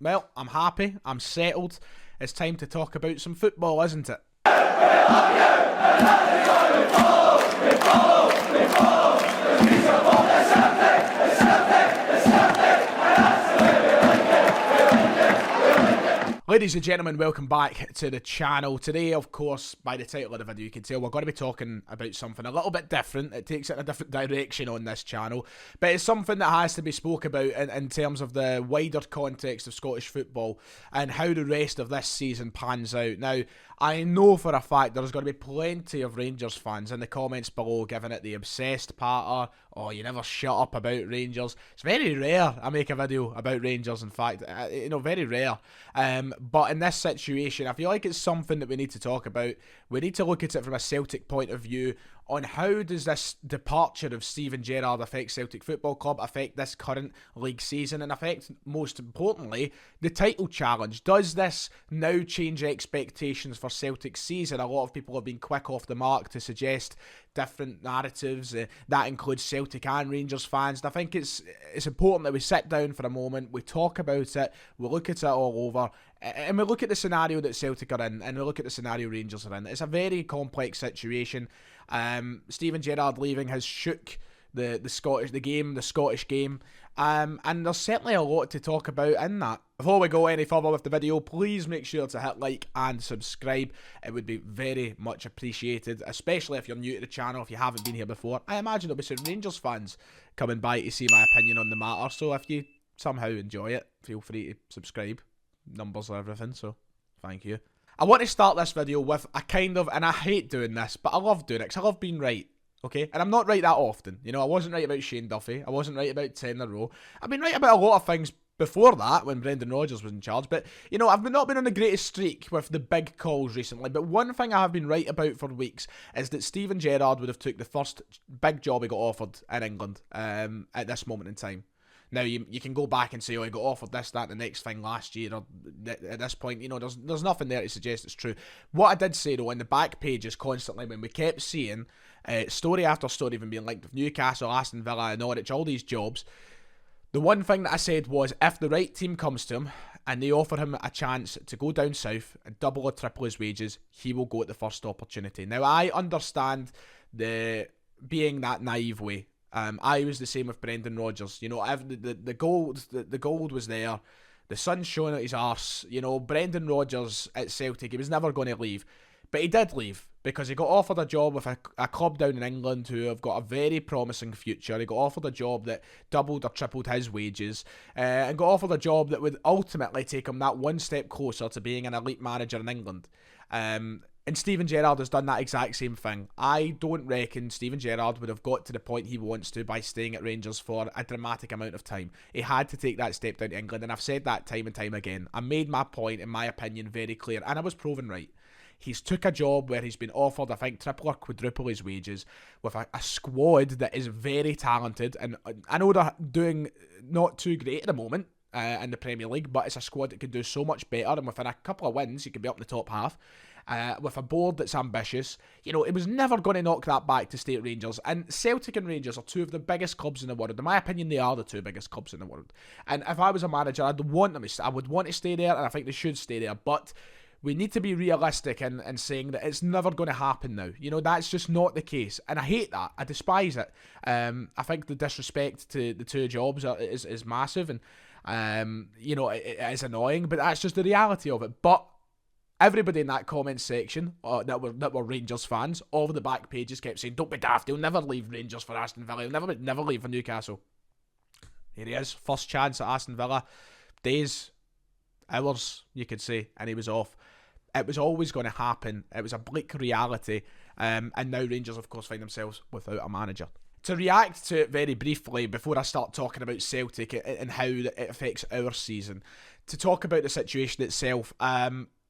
Well, I'm happy, I'm settled. It's time to talk about some football, isn't it? Ladies and gentlemen, welcome back to the channel. Today, of course, by the title of the video, you can tell we're going to be talking about something a little bit different. It takes it in a different direction on this channel, but it's something that has to be spoke about in terms of the wider context of Scottish football and how the rest of this season pans out. Now, I know for a fact there's going to be plenty of Rangers fans in the comments below giving it the obsessed patter, or you never shut up about Rangers. It's very rare I make a video about Rangers, in fact, very rare. But in this situation, I feel like it's something that we need to talk about. We need to look at it from a Celtic point of view on how does this departure of Steven Gerrard affect Celtic Football Club, affect this current league season, and affect, most importantly, the title challenge. Does this now change expectations for Celtic's season? A lot of people have been quick off the mark to suggest different narratives. That includes Celtic and Rangers fans. And I think it's important that we sit down for a moment, we talk about it, we look at it all over, and we look at the scenario that Celtic are in, and we look at the scenario Rangers are in. It's a very complex situation. Steven Gerrard leaving has shook the Scottish game, and there's certainly a lot to talk about in that. Before we go any further with the video, please make sure to hit like and subscribe. It would be very much appreciated, especially if you're new to the channel, if you haven't been here before. I imagine there'll be some Rangers fans coming by to see my opinion on the matter, so if you somehow enjoy it, feel free to subscribe. Numbers are everything, so thank you. I want to start this video with a kind of, and I hate doing this, but I love doing it because I love being right, okay? And I'm not right that often. You know, I wasn't right about Shane Duffy. I wasn't right about 10 in a row. I've been right about a lot of things before that when Brendan Rodgers was in charge. But, you know, I've not been on the greatest streak with the big calls recently. But one thing I have been right about for weeks is that Steven Gerrard would have took the first big job he got offered in England at this moment in time. Now, you can go back and say, oh, he got offered this, that, and the next thing last year, or at this point, you know, there's nothing there to suggest it's true. What I did say, though, in the back pages constantly, when we kept seeing story after story even being linked with Newcastle, Aston Villa, and Norwich, all these jobs, the one thing that I said was, if the right team comes to him, and they offer him a chance to go down south and double or triple his wages, he will go at the first opportunity. Now, I understand being that naive way. I was the same with Brendan Rodgers. You know, the gold was there. The sun shone at his arse. You know, Brendan Rodgers at Celtic, he was never going to leave. But he did leave because he got offered a job with a club down in England who have got a very promising future. He got offered a job that doubled or tripled his wages, and got offered a job that would ultimately take him that one step closer to being an elite manager in England. And Steven Gerrard has done that exact same thing. I don't reckon Steven Gerrard would have got to the point he wants to by staying at Rangers for a dramatic amount of time. He had to take that step down to England, and I've said that time and time again. I made my point, in my opinion, very clear, and I was proven right. He's took a job where he's been offered, I think, triple or quadruple his wages, with a squad that is very talented, and I know they're doing not too great at the moment in the Premier League, but it's a squad that can do so much better, and within a couple of wins, you can be up in the top half. With a board that's ambitious, you know, it was never going to knock that back to stay at Rangers. And Celtic and Rangers are two of the biggest clubs in the world. In my opinion, they are the two biggest clubs in the world. And if I was a manager, I would want to stay there, and I think they should stay there. But we need to be realistic in saying that it's never going to happen now. You know, that's just not the case. And I hate that. I despise it. I think the disrespect to the two jobs is massive. And, you know, it is annoying. But that's just the reality of it. But everybody in that comment section that were Rangers fans, all of the back pages kept saying, don't be daft, he'll never leave Rangers for Aston Villa, he'll never leave for Newcastle. Here he is, first chance at Aston Villa, days, hours, you could say, and he was off. It was always going to happen. It was a bleak reality, and now Rangers, of course, find themselves without a manager. To react to it very briefly, before I start talking about Celtic and how it affects our season, to talk about the situation itself,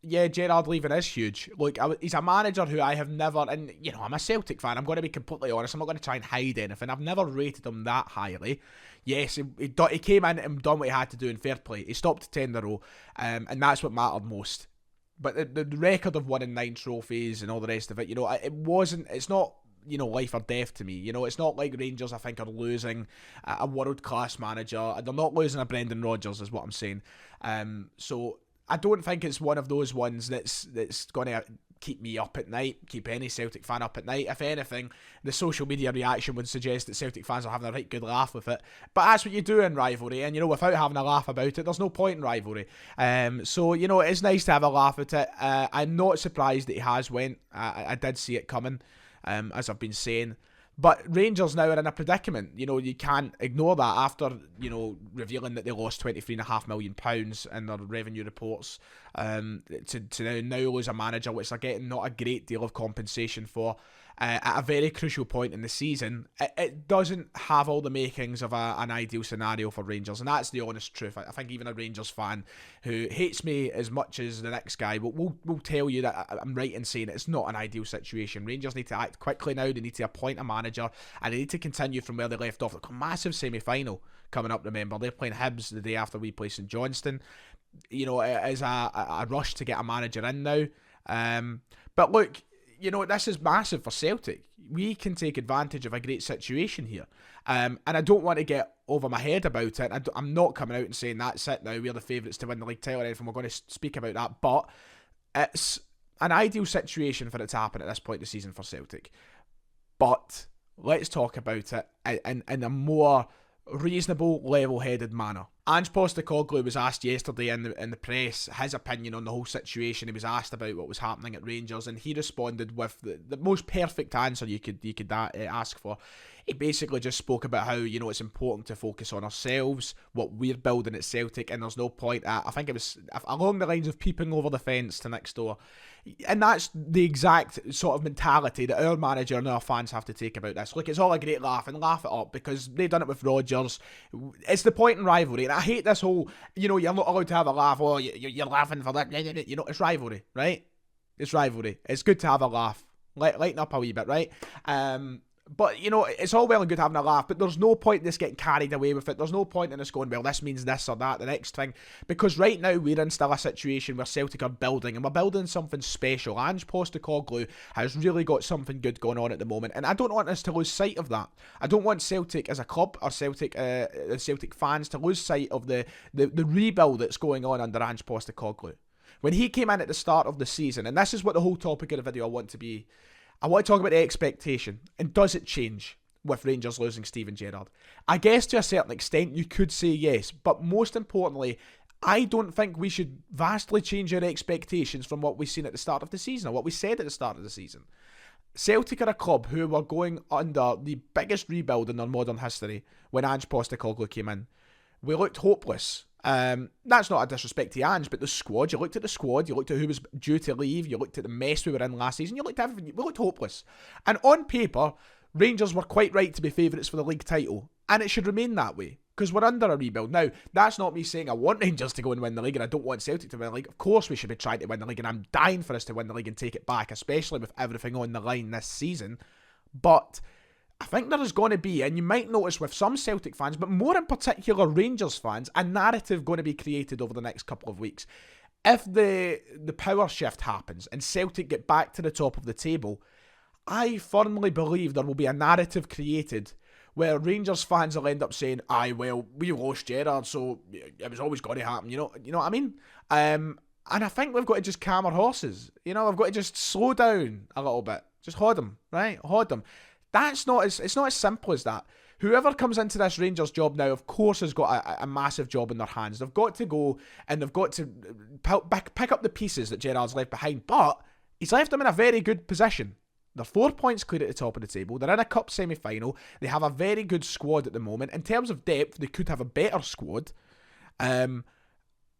yeah, Gerrard leaving is huge. Look, he's a manager who I have never, and you know, I'm a Celtic fan, I'm going to be completely honest, I'm not going to try and hide anything. I've never rated him that highly. Yes, he came in and done what he had to do in fair play. He stopped 10 in a row, and that's what mattered most. But the record of winning 9 trophies and all the rest of it, you know, it's not life or death to me. It's not like Rangers, I think, are losing a world-class manager. They're not losing a Brendan Rodgers, is what I'm saying. So I don't think it's one of those ones that's going to keep me up at night, keep any Celtic fan up at night. If anything, the social media reaction would suggest that Celtic fans are having a right good laugh with it. But that's what you do in rivalry, and without having a laugh about it, there's no point in rivalry. So it's nice to have a laugh at it. I'm not surprised that he has went. I did see it coming, as I've been saying. But Rangers now are in a predicament. You can't ignore that after, revealing that they lost £23.5 million in their revenue reports, to now lose a manager, which they're getting not a great deal of compensation for, at a very crucial point in the season. It doesn't have all the makings of an ideal scenario for Rangers, and that's the honest truth. I think even a Rangers fan who hates me as much as the next guy will tell you that I'm right in saying it's not an ideal situation. Rangers need to act quickly now. They need to appoint a manager, and they need to continue from where they left off. They've got a massive semi-final coming up, remember. They're playing Hibs the day after we play St Johnstone. It is a rush to get a manager in now. But look, this is massive for Celtic. We can take advantage of a great situation here. And I don't want to get over my head about it. I'm not coming out and saying that's it now, we're the favourites to win the league title or anything. We're going to speak about that. But it's an ideal situation for it to happen at this point in the season for Celtic. But let's talk about it in a more reasonable, level-headed manner. Ange Postecoglou was asked yesterday in the press his opinion on the whole situation. He was asked about what was happening at Rangers, and he responded with the most perfect answer you could ask for. He basically just spoke about how it's important to focus on ourselves, what we're building at Celtic, and there's no point at, I think it was along the lines of peeping over the fence to next door. And that's the exact sort of mentality that our manager and our fans have to take about this. Look, it's all a great laugh, and laugh it up, because they've done it with Rodgers. It's the point in rivalry, and I hate this whole, you're not allowed to have a laugh, you're laughing for that, it's rivalry, right? It's rivalry. It's good to have a laugh. Lighten up a wee bit, right? But, it's all well and good having a laugh, but there's no point in this getting carried away with it. There's no point in us going, well, this means this or that, the next thing. Because right now, we're in still a situation where Celtic are building, and we're building something special. Ange Postecoglou has really got something good going on at the moment, and I don't want us to lose sight of that. I don't want Celtic as a club, or Celtic fans, to lose sight of the rebuild that's going on under Ange Postecoglou. When he came in at the start of the season, and this is what the whole topic of the video I want to talk about the expectation, and does it change with Rangers losing Steven Gerrard? I guess to a certain extent you could say yes, but most importantly, I don't think we should vastly change our expectations from what we've seen at the start of the season, or what we said at the start of the season. Celtic are a club who were going under the biggest rebuild in their modern history when Ange Postecoglou came in. We looked hopeless. That's not a disrespect to Ange, but the squad, you looked at the squad, you looked at who was due to leave, you looked at the mess we were in last season, you looked at everything, we looked hopeless. And on paper, Rangers were quite right to be favourites for the league title, and it should remain that way, because we're under a rebuild. Now, that's not me saying I want Rangers to go and win the league, and I don't want Celtic to win the league. Of course we should be trying to win the league, and I'm dying for us to win the league and take it back, especially with everything on the line this season. But I think there is going to be, and you might notice with some Celtic fans, but more in particular Rangers fans, a narrative going to be created over the next couple of weeks. If the power shift happens and Celtic get back to the top of the table, I firmly believe there will be a narrative created where Rangers fans will end up saying, aye, well, we lost Gerrard, so it was always going to happen, you know what I mean? And I think we've got to just calm our horses. We've got to just slow down a little bit. Just hold them, right? Hold them. It's not as simple as that. Whoever comes into this Rangers job now, of course, has got a massive job in their hands. They've got to go and they've got to pick up the pieces that Gerrard's left behind. But he's left them in a very good position. They're 4 points clear at the top of the table. They're in a cup semi-final. They have a very good squad at the moment. In terms of depth, they could have a better squad.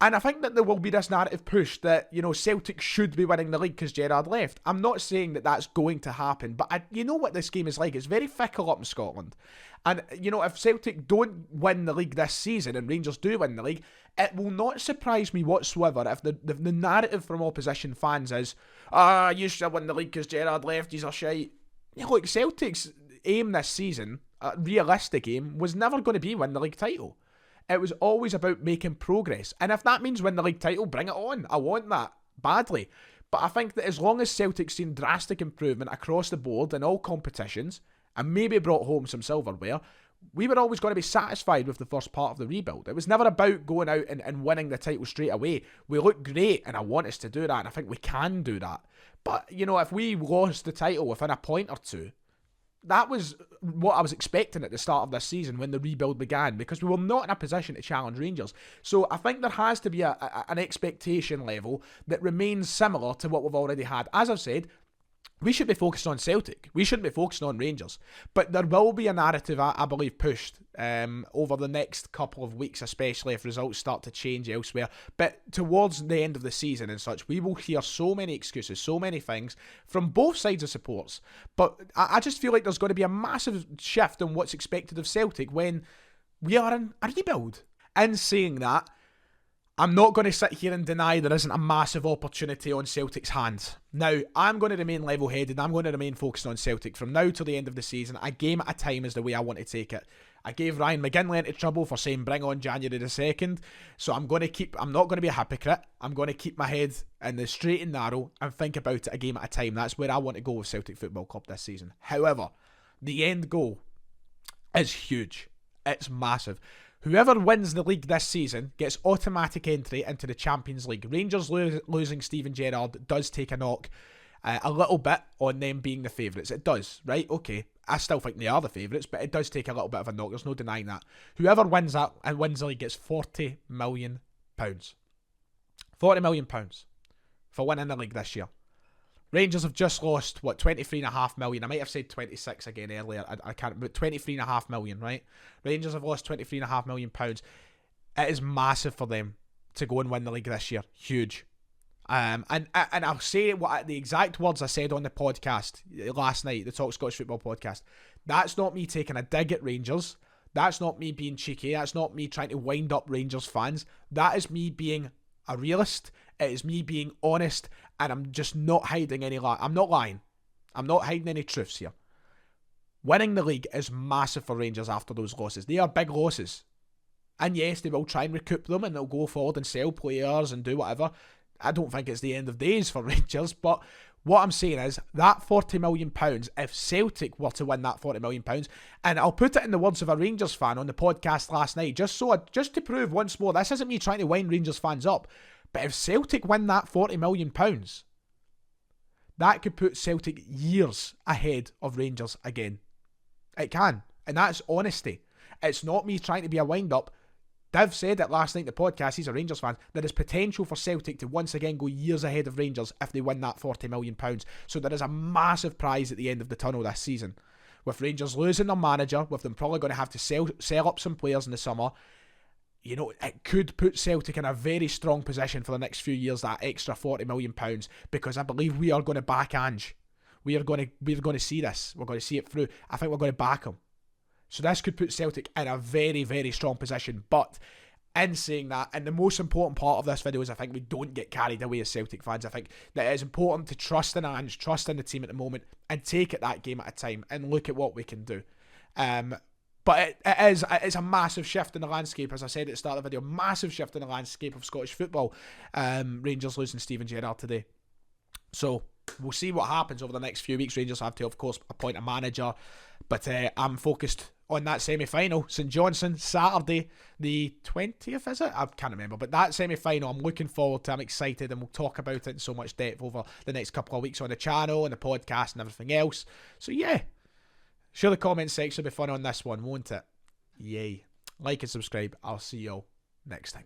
And I think that there will be this narrative push that, Celtic should be winning the league because Gerrard left. I'm not saying that that's going to happen, but you know what this game is like. It's very fickle up in Scotland. And, if Celtic don't win the league this season and Rangers do win the league, it will not surprise me whatsoever if the narrative from opposition fans is, you should win the league because Gerrard left, he's a shite. Look, Celtic's aim this season, a realistic aim, was never going to be win the league title. It was always about making progress. And if that means win the league title, bring it on. I want that badly. But I think that as long as Celtic's seen drastic improvement across the board in all competitions, and maybe brought home some silverware, we were always going to be satisfied with the first part of the rebuild. It was never about going out and winning the title straight away. We look great, and I want us to do that, and I think we can do that. But, if we lost the title within a point or two, that was what I was expecting at the start of this season when the rebuild began, because we were not in a position to challenge Rangers. So I think there has to be an expectation level that remains similar to what we've already had. As I've said, we should be focused on Celtic. We shouldn't be focused on Rangers. But there will be a narrative, I believe, pushed over the next couple of weeks, especially if results start to change elsewhere. But towards the end of the season and such, we will hear so many excuses, so many things from both sides of supports. But I just feel like there's going to be a massive shift in what's expected of Celtic when we are in a rebuild. And saying that, I'm not going to sit here and deny there isn't a massive opportunity on Celtic's hands. Now, I'm going to remain level-headed. I'm going to remain focused on Celtic from now till the end of the season. A game at a time is the way I want to take it. I gave Ryan McGinley into trouble for saying bring on January the 2nd. So I'm not going to be a hypocrite. I'm going to keep my head in the straight and narrow and think about it a game at a time. That's where I want to go with Celtic Football Club this season. However, the end goal is huge. It's massive. Whoever wins the league this season gets automatic entry into the Champions League. Rangers losing Steven Gerrard does take a knock a little bit on them being the favourites. It does, right? Okay. I still think they are the favourites, but it does take a little bit of a knock. There's no denying that. Whoever wins that and wins the league gets £40 million. £40 million for winning the league this year. Rangers have just lost, 23.5 million. I might have said 26 again earlier. I can't, but 23.5 million, right? Rangers have lost £23.5 million. It is massive for them to go and win the league this year. Huge. And I'll say the exact words I said on the podcast last night, the Talk Scottish Football podcast. That's not me taking a dig at Rangers. That's not me being cheeky. That's not me trying to wind up Rangers fans. That is me being a realist. It is me being honest, and I'm just not hiding any I'm not lying. I'm not hiding any truths here. Winning the league is massive for Rangers after those losses. They are big losses. And yes, they will try and recoup them, and they'll go forward and sell players and do whatever. I don't think it's the end of days for Rangers, but what I'm saying is that £40 million, if Celtic were to win that £40 million, and I'll put it in the words of a Rangers fan on the podcast last night, just to prove once more, this isn't me trying to wind Rangers fans up, but if Celtic win that £40 million, that could put Celtic years ahead of Rangers again. It can, and that's honesty. It's not me trying to be a wind-up. Div said it last night in the podcast, he's a Rangers fan. There is potential for Celtic to once again go years ahead of Rangers if they win that £40 million. So there is a massive prize at the end of the tunnel this season. With Rangers losing their manager, with them probably going to have to sell up some players in the summer, it could put Celtic in a very strong position for the next few years, that extra £40 million, because I believe we are going to back Ange. We're going to see this. We're going to see it through. I think we're going to back him. So this could put Celtic in a very, very strong position. But in saying that, and the most important part of this video is I think we don't get carried away as Celtic fans. I think that it is important to trust in Ange, trust in the team at the moment, and take it that game at a time and look at what we can do. But it's a massive shift in the landscape, as I said at the start of the video, massive shift in the landscape of Scottish football. Rangers losing Steven Gerrard today. So we'll see what happens over the next few weeks. Rangers have to, of course, appoint a manager. But I'm focused on that semi-final. St Johnstone, Saturday, the 20th, is it? I can't remember. But that semi-final, I'm looking forward to. I'm excited, and we'll talk about it in so much depth over the next couple of weeks on the channel and the podcast and everything else. So, yeah. Sure, the comment section will be fun on this one, won't it? Yay. Like and subscribe. I'll see you all next time.